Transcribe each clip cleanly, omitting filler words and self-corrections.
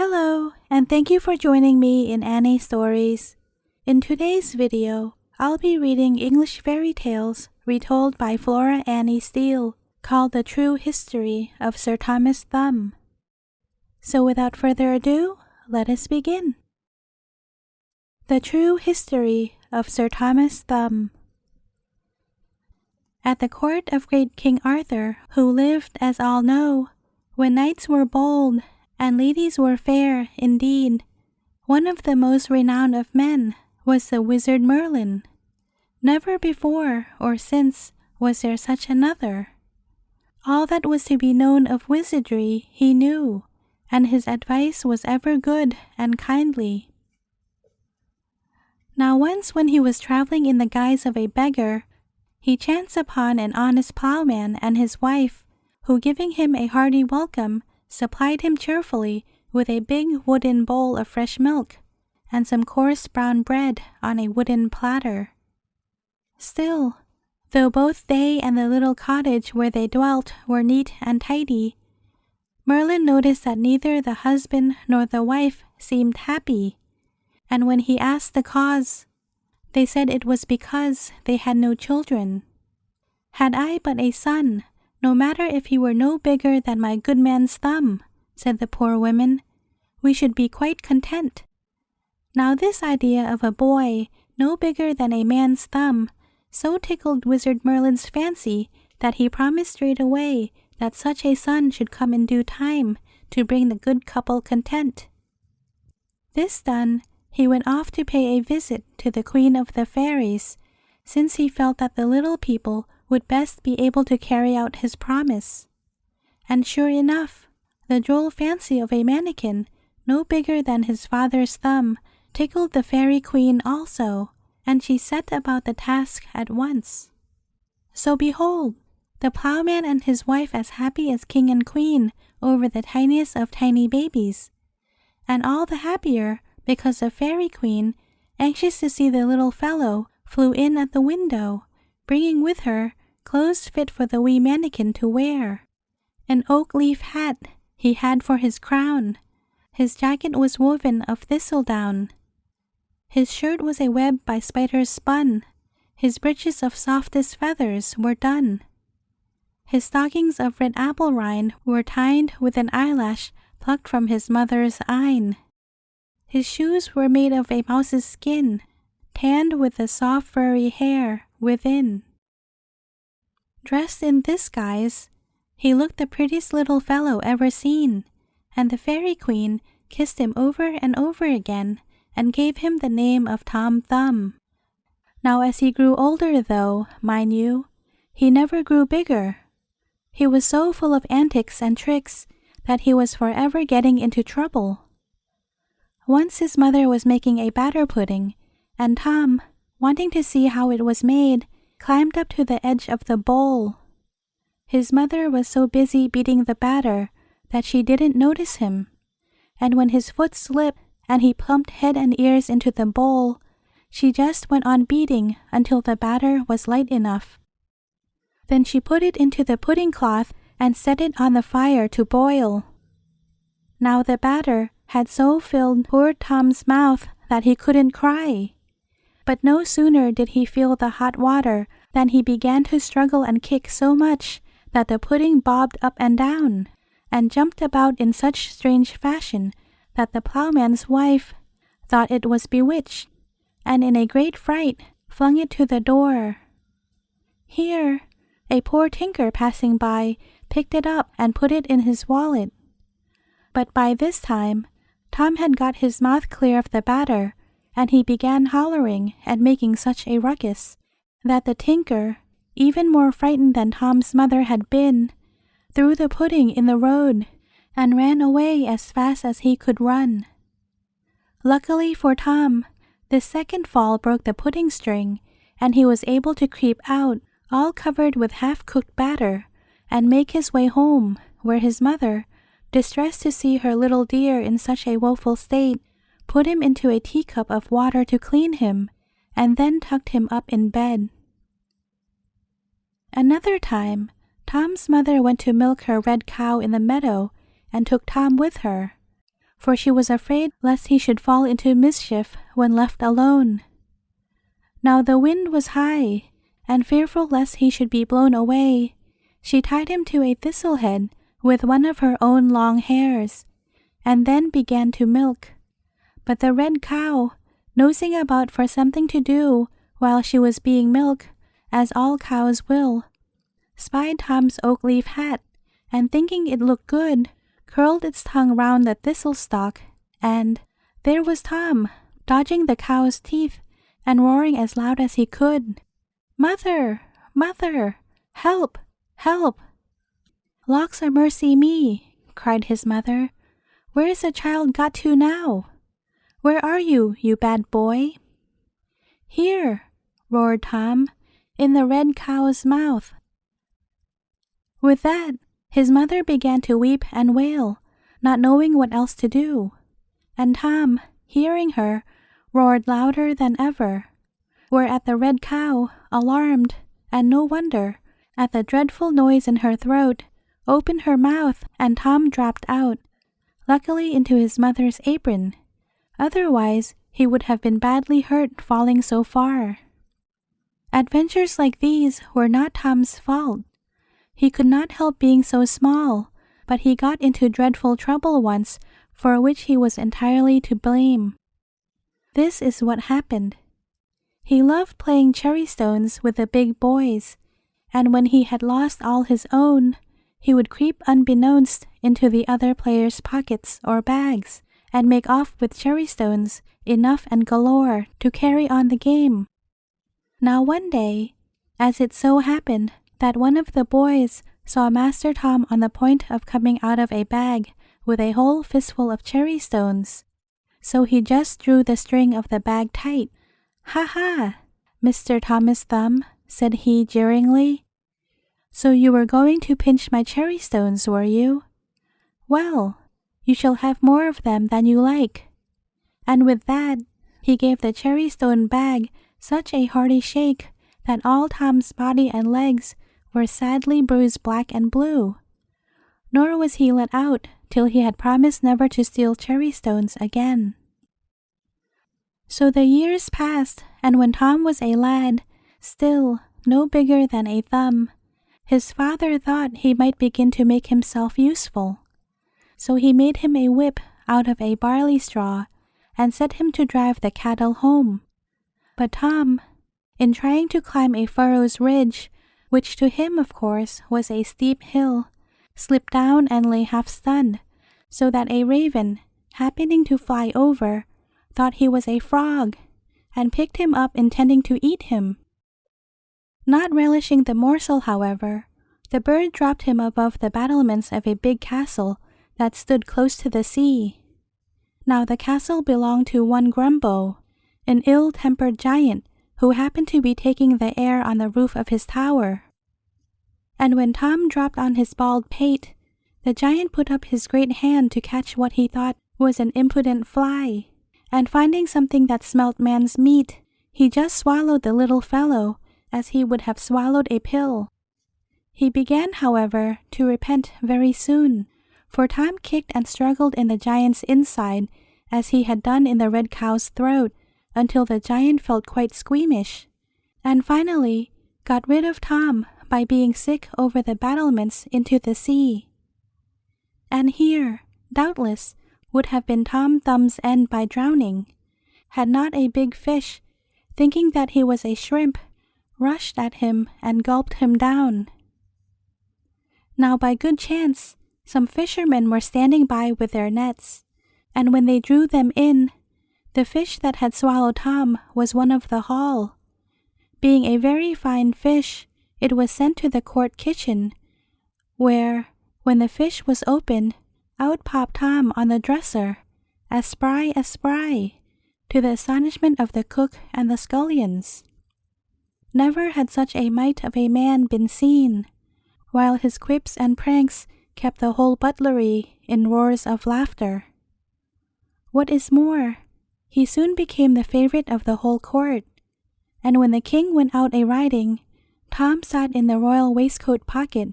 Hello, and thank you for joining me in Annie Stories. In today's video, I'll be reading English fairy tales retold by Flora Annie Steele called The True History of Sir Thomas Thumb. So without further ado, let us begin. The True History of Sir Thomas Thumb. At the court of great King Arthur, who lived, as all know, when knights were bold and ladies were fair indeed, one of the most renowned of men was the wizard Merlin. Never before or since was there such another. All that was to be known of wizardry he knew, and his advice was ever good and kindly. Now once when he was traveling in the guise of a beggar, he chanced upon an honest plowman and his wife, who giving him a hearty welcome, supplied him cheerfully with a big wooden bowl of fresh milk and some coarse brown bread on a wooden platter. Still, though both they and the little cottage where they dwelt were neat and tidy, Merlin noticed that neither the husband nor the wife seemed happy, and when he asked the cause, they said it was because they had no children. "Had I but a son, no matter if he were no bigger than my good man's thumb," said the poor women, "we should be quite content." Now this idea of a boy no bigger than a man's thumb so tickled Wizard Merlin's fancy that he promised straight away that such a son should come in due time to bring the good couple content. This done, he went off to pay a visit to the Queen of the Fairies, since he felt that the little people would best be able to carry out his promise. And sure enough, the droll fancy of a mannikin no bigger than his father's thumb tickled the fairy queen also, and she set about the task at once. So behold, the plowman and his wife as happy as king and queen over the tiniest of tiny babies, and all the happier because the fairy queen, anxious to see the little fellow, flew in at the window, bringing with her clothes fit for the wee mannikin to wear. An oak leaf hat he had for his crown, his jacket was woven of thistledown, his shirt was a web by spiders spun, his breeches of softest feathers were done. His stockings of red apple rind were tined with an eyelash plucked from his mother's eyne. His shoes were made of a mouse's skin, tanned with the soft furry hair within. Dressed in this guise, he looked the prettiest little fellow ever seen, and the fairy queen kissed him over and over again and gave him the name of Tom Thumb. Now as he grew older though, mind you, he never grew bigger. He was so full of antics and tricks that he was forever getting into trouble. Once his mother was making a batter pudding, and Tom, wanting to see how it was made, climbed up to the edge of the bowl. His mother was so busy beating the batter that she didn't notice him, and when his foot slipped and he plumped head and ears into the bowl, she just went on beating until the batter was light enough. Then she put it into the pudding cloth and set it on the fire to boil. Now the batter had so filled poor Tom's mouth that he couldn't cry. But no sooner did he feel the hot water than he began to struggle and kick so much that the pudding bobbed up and down, and jumped about in such strange fashion that the plowman's wife thought it was bewitched, and in a great fright flung it to the door. Here, a poor tinker passing by picked it up and put it in his wallet. But by this time, Tom had got his mouth clear of the batter, and he began hollering and making such a ruckus that the tinker, even more frightened than Tom's mother had been, threw the pudding in the road and ran away as fast as he could run. Luckily for Tom, the second fall broke the pudding string, and he was able to creep out, all covered with half-cooked batter, and make his way home, where his mother, distressed to see her little dear in such a woeful state, put him into a teacup of water to clean him, and then tucked him up in bed. Another time, Tom's mother went to milk her red cow in the meadow and took Tom with her. for she was afraid lest he should fall into mischief when left alone. Now the wind was high, and fearful lest he should be blown away, she tied him to a thistle-head with one of her own long hairs, and then began to milk. But the red cow, nosing about for something to do while she was being milked, as all cows will, spied Tom's oak leaf hat, and thinking it looked good, curled its tongue round the thistle stalk, and there was Tom, dodging the cow's teeth and roaring as loud as he could, "Mother! Mother! Help! Help!" "Lawks a mercy me!" cried his mother. "Where is the child got to now? Where are you, you bad boy?" "Here," roared Tom, "in the red cow's mouth." With that, his mother began to weep and wail, not knowing what else to do, and Tom, hearing her, roared louder than ever, whereat the red cow, alarmed, and no wonder, at the dreadful noise in her throat, opened her mouth, and Tom dropped out, luckily into his mother's apron. Otherwise, he would have been badly hurt falling so far. Adventures like these were not Tom's fault. He could not help being so small, but he got into dreadful trouble once, for which he was entirely to blame. This is what happened. He loved playing cherry stones with the big boys, and when he had lost all his own, he would creep unbeknownst into the other players' pockets or bags, and make off with cherry stones enough and galore to carry on the game. Now one day, as it so happened that one of the boys saw Master Tom on the point of coming out of a bag with a whole fistful of cherry stones, so he just drew the string of the bag tight. "Ha ha, Mr. Thomas Thumb," said he jeeringly. "So you were going to pinch my cherry stones, were you? Well, you shall have more of them than you like." And with that, he gave the cherry stone bag such a hearty shake that all Tom's body and legs were sadly bruised black and blue. Nor was he let out till he had promised never to steal cherry stones again. So the years passed, and when Tom was a lad, still no bigger than a thumb, his father thought he might begin to make himself useful. So he made him a whip out of a barley straw, and set him to drive the cattle home. But Tom, in trying to climb a furrow's ridge, which to him, of course, was a steep hill, slipped down and lay half-stunned, so that a raven, happening to fly over, thought he was a frog, and picked him up intending to eat him. Not relishing the morsel, however, the bird dropped him above the battlements of a big castle that stood close to the sea. Now the castle belonged to one Grumbo, an ill-tempered giant who happened to be taking the air on the roof of his tower. And when Tom dropped on his bald pate, the giant put up his great hand to catch what he thought was an impudent fly, and finding something that smelt man's meat, he just swallowed the little fellow as he would have swallowed a pill. He began, however, to repent very soon, for Tom kicked and struggled in the giant's inside as he had done in the red cow's throat, until the giant felt quite squeamish, and finally got rid of Tom by being sick over the battlements into the sea. And here, doubtless, would have been Tom Thumb's end by drowning, had not a big fish, thinking that he was a shrimp, rushed at him and gulped him down. Now by good chance, some fishermen were standing by with their nets, and when they drew them in, the fish that had swallowed Tom was one of the haul. Being a very fine fish, it was sent to the court kitchen, where, when the fish was opened, out popped Tom on the dresser, as spry, to the astonishment of the cook and the scullions. Never had such a mite of a man been seen, while his quips and pranks kept the whole butlery in roars of laughter. What is more, he soon became the favorite of the whole court, and when the king went out a-riding, Tom sat in the royal waistcoat pocket,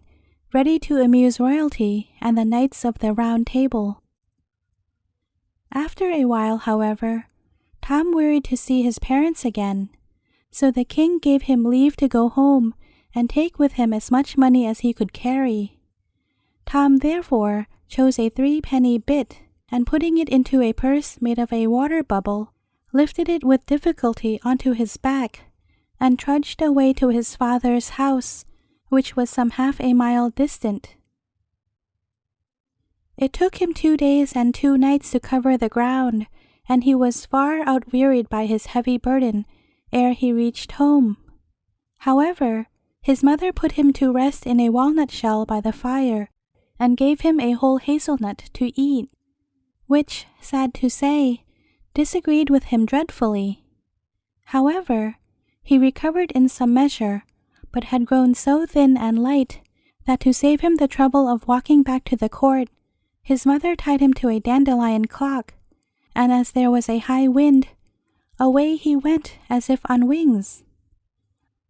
ready to amuse royalty and the knights of the Round Table. After a while, however, Tom wearied to see his parents again, so the king gave him leave to go home and take with him as much money as he could carry. Tom therefore chose a 3-penny bit, and putting it into a purse made of a water bubble, lifted it with difficulty onto his back, and trudged away to his father's house, which was some half a mile distant. It took him 2 days and 2 nights to cover the ground, and he was far outwearied by his heavy burden ere he reached home. However, his mother put him to rest in a walnut shell by the fire, and gave him a whole hazelnut to eat, which, sad to say, disagreed with him dreadfully. However, he recovered in some measure, but had grown so thin and light that to save him the trouble of walking back to the court, his mother tied him to a dandelion clock, and as there was a high wind, away he went as if on wings.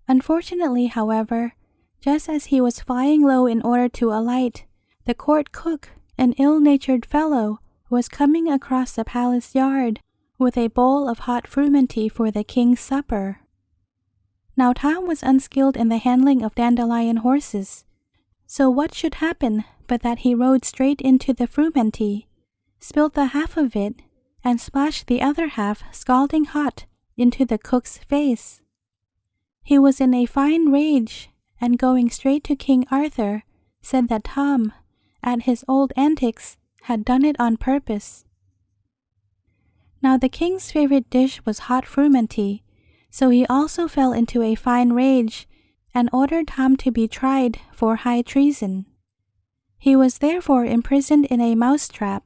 Unfortunately, however, just as he was flying low in order to alight, the court cook, an ill-natured fellow, was coming across the palace yard with a bowl of hot frumenty for the king's supper. Now Tom was unskilled in the handling of dandelion horses, so what should happen but that he rode straight into the frumenty, spilt the half of it, and splashed the other half scalding hot into the cook's face. He was in a fine rage, and going straight to King Arthur, said that Tom, at his old antics, had done it on purpose. Now the king's favorite dish was hot frumenty, so he also fell into a fine rage, and ordered Tom to be tried for high treason. He was therefore imprisoned in a mouse-trap,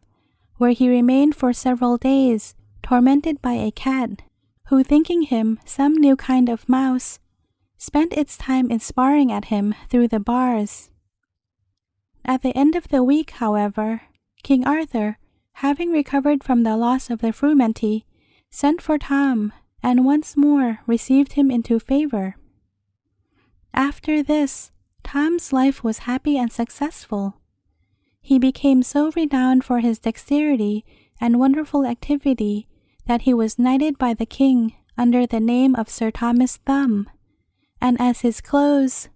where he remained for several days, tormented by a cat, who, thinking him some new kind of mouse, spent its time in sparring at him through the bars. At the end of the week, however, King Arthur, having recovered from the loss of the frumenty, sent for Tom, and once more received him into favor. After this, Tom's life was happy and successful. He became so renowned for his dexterity and wonderful activity that he was knighted by the king under the name of Sir Thomas Thumb, and as his clothes,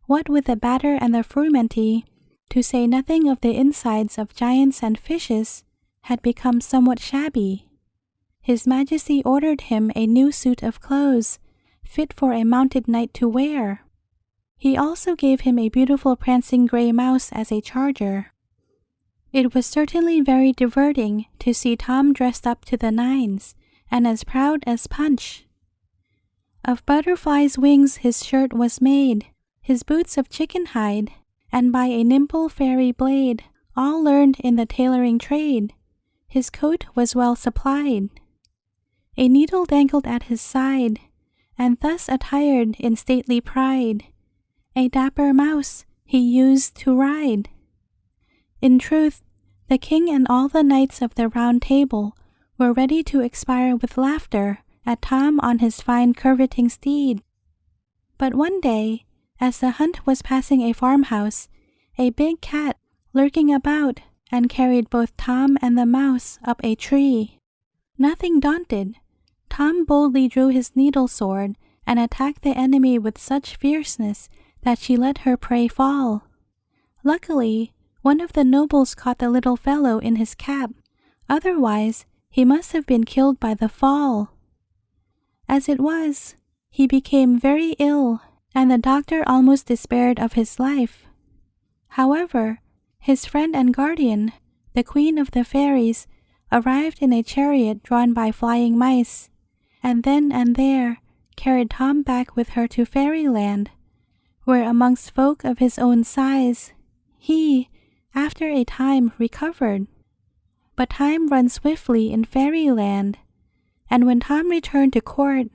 what with the batter and the frumenty, to say nothing of the insides of giants and fishes, had become somewhat shabby, His Majesty ordered him a new suit of clothes, fit for a mounted knight to wear. He also gave him a beautiful prancing grey mouse as a charger. It was certainly very diverting to see Tom dressed up to the nines, and as proud as Punch. Of butterflies' wings his shirt was made, his boots of chicken hide, and by a nimble fairy blade, all learned in the tailoring trade, his coat was well supplied. A needle dangled at his side, and thus attired in stately pride, a dapper mouse he used to ride. In truth, the king and all the knights of the Round Table were ready to expire with laughter at Tom on his fine curveting steed. But one day, as the hunt was passing a farmhouse, a big cat lurking about and carried both Tom and the mouse up a tree. Nothing daunted, Tom boldly drew his needle sword and attacked the enemy with such fierceness that she let her prey fall. Luckily, one of the nobles caught the little fellow in his cap, otherwise he must have been killed by the fall. As it was, he became very ill, and the doctor almost despaired of his life. However, his friend and guardian, the Queen of the Fairies, arrived in a chariot drawn by flying mice, and then and there carried Tom back with her to Fairyland, where amongst folk of his own size, he, after a time, recovered. But time runs swiftly in Fairyland, and when Tom returned to court,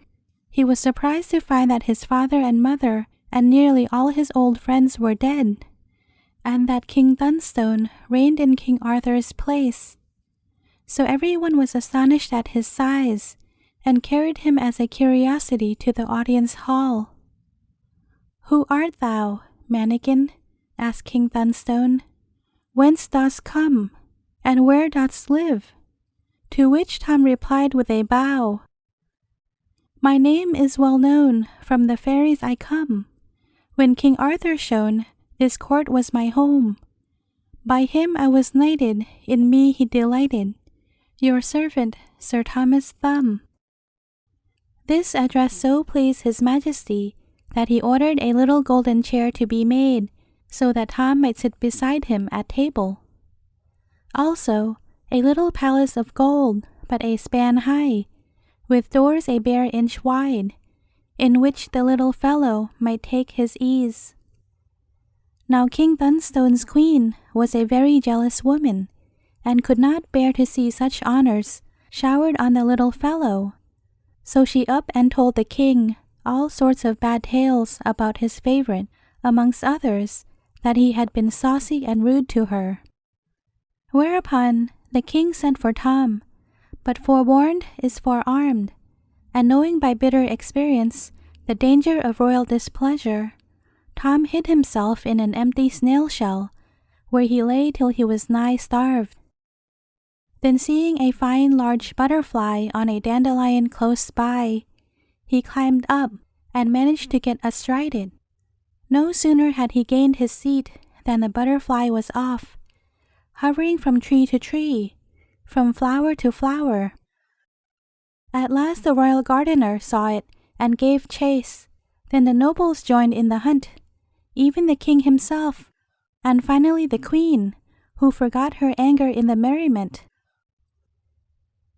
he was surprised to find that his father and mother and nearly all his old friends were dead, and that King Dunstone reigned in King Arthur's place. So everyone was astonished at his size, and carried him as a curiosity to the audience hall. "Who art thou, Mannikin?" asked King Dunstone. "Whence dost come, and where dost live? To which Tom replied with a bow, "My name is well known, from the fairies I come. When King Arthur shone, this court was my home. By him I was knighted, in me he delighted. Your servant, Sir Thomas Thumb." This address so pleased his majesty that he ordered a little golden chair to be made, so that Tom might sit beside him at table. Also, a little palace of gold, but a span high, with doors a bare inch wide, in which the little fellow might take his ease. Now King Dunstone's queen was a very jealous woman, and could not bear to see such honors showered on the little fellow. So she up and told the king all sorts of bad tales about his favorite, amongst others, that he had been saucy and rude to her. Whereupon the king sent for Tom, but forewarned is forearmed, and knowing by bitter experience the danger of royal displeasure, Tom hid himself in an empty snail shell, where he lay till he was nigh starved. Then seeing a fine large butterfly on a dandelion close by, he climbed up and managed to get astride it. No sooner had he gained his seat than the butterfly was off, hovering from tree to tree, from flower to flower. At last the royal gardener saw it and gave chase. Then the nobles joined in the hunt, even the king himself, and finally the queen, who forgot her anger in the merriment.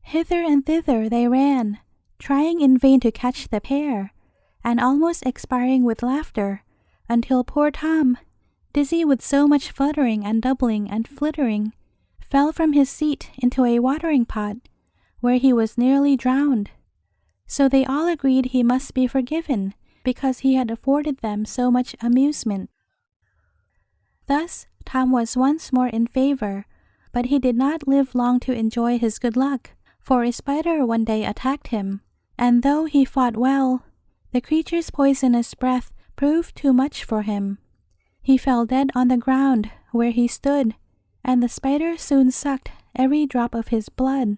Hither and thither they ran, trying in vain to catch the pair, and almost expiring with laughter, until poor Tom, dizzy with so much fluttering and doubling and flittering, fell from his seat into a watering pot, where he was nearly drowned. So they all agreed he must be forgiven, because he had afforded them so much amusement. Thus Tom was once more in favor, but he did not live long to enjoy his good luck, for a spider one day attacked him, and though he fought well, the creature's poisonous breath proved too much for him. He fell dead on the ground where he stood, and the spider soon sucked every drop of his blood.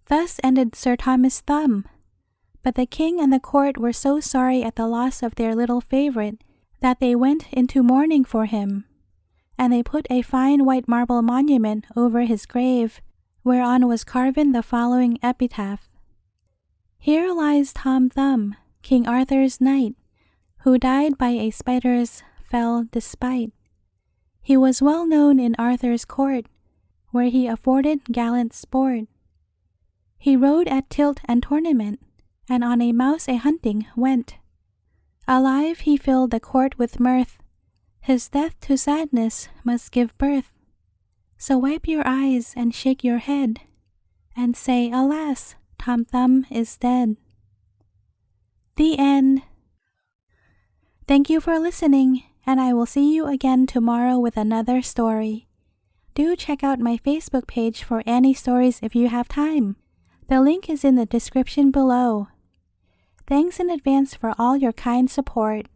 Thus ended Sir Thomas Thumb. But the king and the court were so sorry at the loss of their little favorite that they went into mourning for him, and they put a fine white marble monument over his grave, whereon was carven the following epitaph: "Here lies Tom Thumb, King Arthur's knight, who died by a spider's fell despite. He was well known in Arthur's court, where he afforded gallant sport. He rode at tilt and tournament, and on a mouse a hunting went. Alive he filled the court with mirth, his death to sadness must give birth. So wipe your eyes and shake your head, and say, alas, Tom Thumb is dead." The end. Thank you for listening, and I will see you again tomorrow with another story. Do check out my Facebook page for Annie stories if you have time. The link is in the description below. Thanks in advance for all your kind support.